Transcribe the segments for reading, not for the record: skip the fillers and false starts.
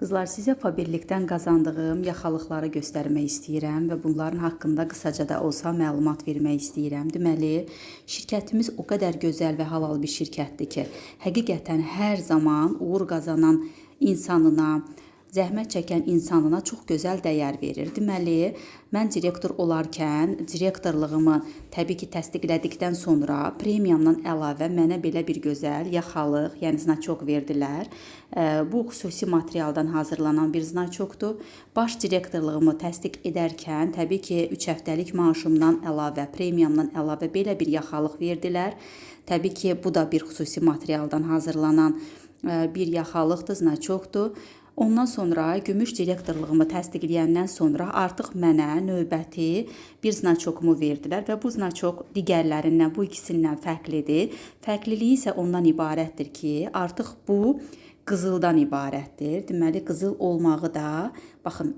Qızlar, sizə Faberlikdən qazandığım yaxalıqları göstərmək istəyirəm və bunların haqqında qısaca da olsa məlumat vermək istəyirəm. Deməli, şirkətimiz o qədər gözəl və halal bir şirkətdir ki, həqiqətən hər zaman uğur qazanan insanına, zəhmət çəkən insanına çox gözəl dəyər verir. Deməli, mən direktor olarkən direktorluğumu təbii ki təsdiqlədikdən sonra premiumdan əlavə mənə belə bir gözəl yaxalıq, yəni znaçok verdilər. Bu xüsusi materialdan hazırlanan bir znaçokdur. Baş direktorluğumu təsdiq edərkən təbii ki 3 həftəlik maaşımdan əlavə, premiumdan əlavə belə bir yaxalıq verdilər. Təbii ki bu da bir xüsusi materialdan hazırlanan bir yaxalıqdır, znaçokdur. Ondan sonra gümüş direktorluğumu təsdiqləyəndən sonra artıq mənə növbəti bir znaçokumu verdilər və bu znaçok digərlərindən, bu ikisindən fərqlidir. Fərqliliyi isə ondan ibarətdir ki, artıq bu qızıldan ibarətdir. Deməli, qızıl olmağı da, baxın,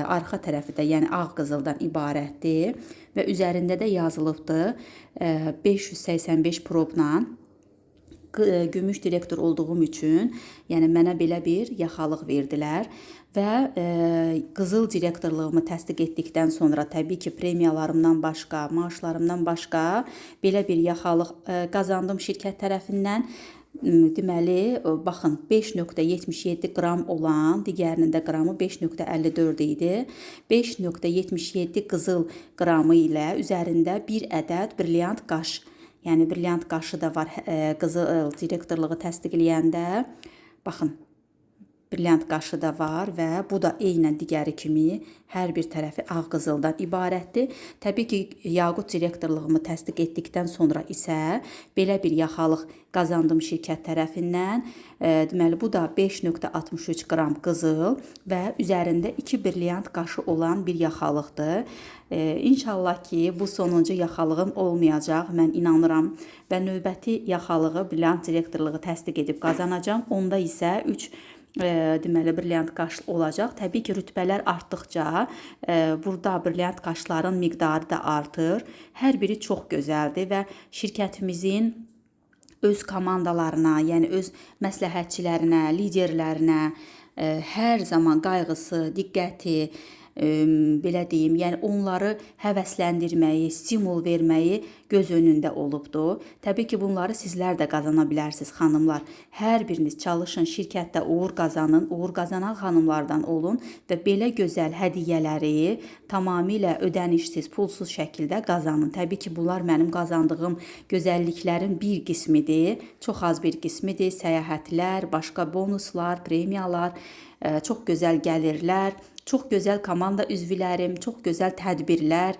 arxa tərəfi də, yəni ağ qızıldan ibarətdir və üzərində də yazılıbdır 585 probla. Gümüş direktor olduğum üçün, yəni mənə belə bir yaxalıq verdilər və qızıl direktorluğumu təsdiq etdikdən sonra təbii ki premiyalarımdan başqa, maaşlarımdan başqa belə bir yaxalıq qazandım şirkət tərəfindən. Deməli, baxın 5.77 qram olan, digərinin də qramı 5.54 idi. 5.77 qızıl qramı ilə üzərində bir ədəd brilyant qaş, yəni brilyant qaşı da var qızıl direktorluğu təsdiqləyəndə. Baxın, brilyant qaşı da var və bu da eynən digəri kimi hər bir tərəfi ağ qızıldan ibarətdir. Təbii ki, yaqut direktorluğumu təsdiq etdikdən sonra isə belə bir yaxalıq qazandım şirkət tərəfindən. Deməli, bu da 5.63 qram qızıl və üzərində 2 brilyant qaşı olan bir yaxalıqdır. İnşallah ki, bu sonuncu yaxalığım olmayacaq, mən inanıram və növbəti yaxalığı brilyant direktorluğu təsdiq edib qazanacağım. Onda isə 3 deməli brilyant qaş olacaq. Təbii ki rütbələr artdıqca burada brilyant qaşların miqdarı da artır. Hər biri çox gözəldir və şirkətimizin öz komandalarına, yəni öz məsləhətçilərinə, liderlərinə hər zaman qayğısı, diqqəti, belə deyim, yəni onları həvəsləndirməyi, stimul verməyi göz önündə olubdur. Təbii ki bunları sizlər də qazana bilərsiniz, xanımlar. Hər biriniz çalışın, şirkətdə uğur qazanın, uğur qazanan xanımlardan olun və belə gözəl hədiyyələri tamamilə ödənişsiz, pulsuz şəkildə qazanın. Təbii ki bunlar mənim qazandığım gözəlliklərin bir qismidir, çox az bir qismidir. Səyahətlər, başqa bonuslar, premiyalar, çox gözəl gəlirlər, çox gözəl komanda üzvlərim, çox gözəl tədbirlər,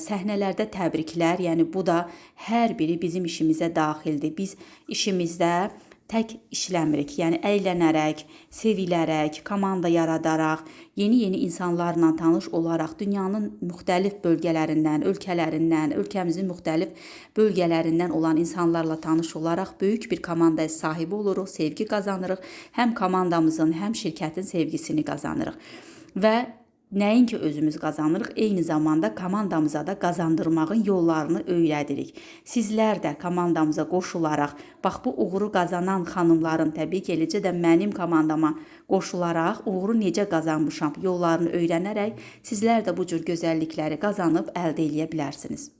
səhnələrdə təbriklər, yəni bu da hər biri bizim işimizə daxildir. Biz işimizdə tək işləmirik, yəni əylənərək, sevilərək, komanda yaradaraq, yeni insanlarla tanış olaraq, dünyanın müxtəlif bölgələrindən, ölkələrindən, ölkəmizin müxtəlif bölgələrindən olan insanlarla tanış olaraq böyük bir komandaya sahib oluruq, sevgi qazanırıq, həm komandamızın, həm şirkətin sevgisini qazanırıq və nəinki özümüz qazanırıq, eyni zamanda komandamıza da qazandırmağın yollarını öyrədirik. Sizlər də komandamıza qoşularaq, bax bu uğuru qazanan xanımların, təbii ki, eləcə də mənim komandama qoşularaq uğuru necə qazanmışam yollarını öyrənərək sizlər də bu cür gözəllikləri qazanıb əldə edə bilərsiniz.